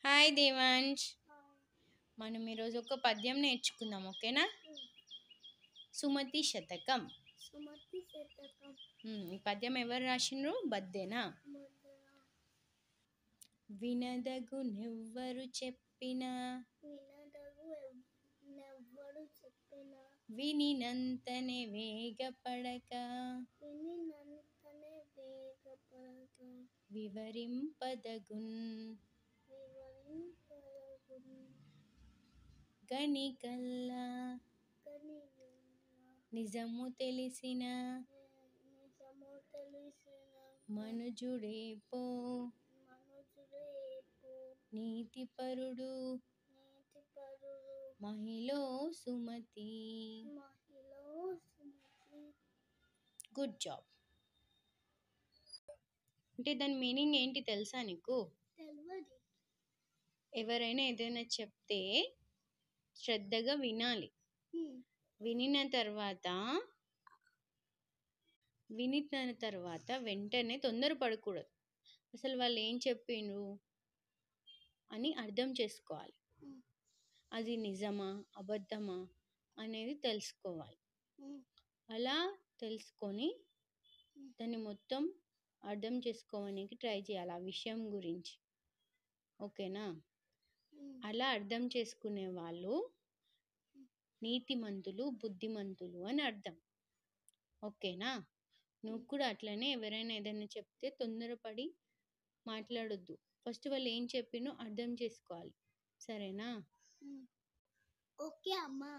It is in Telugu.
హాయ్ దేవాంష్. మనం ఈరోజు ఒక పద్యం నేర్చుకుందాం, ఓకేనా? సుమతి శతకం. ఈ పద్యం ఎవరు రాసిండ్రు? బద్దెనా. వినదగు నెవ్వరు చెప్పినా వినినంతనే వేగపడక వివరింపదగున్ గనికల్లా నిజము తెలిసిన మనుజుడేపో నీతిపరుడు మహిళో సుమతి. Good job. అంటే దాని మీనింగ్ ఏంటి తెలుసా నీకు? ఎవరైనా ఏదైనా చెప్తే శ్రద్ధగా వినాలి. వినిన తర్వాత వెంటనే తొందరపడకూడదు. అసలు వాళ్ళు ఏం చెప్పిండ్రు అని అర్థం చేసుకోవాలి. అది నిజమా అబద్ధమా అనేది తెలుసుకోవాలి. అలా తెలుసుకొని దాన్ని మొత్తం అర్థం చేసుకోవడానికి ట్రై చేయాలి ఆ విషయం గురించి, ఓకేనా? అలా అర్థం చేసుకునే వాళ్ళు నీతిమంతులు, బుద్ధిమంతులు అని అర్థం, ఓకేనా? నువ్వు కూడా అట్లనే ఎవరైనా ఏదైనా చెప్తే తొందరపడి మాట్లాడొద్దు. ఫస్ట్ వాళ్ళు ఏం చెప్పినో అర్థం చేసుకోవాలి, సరేనా? ఓకే అమ్మా.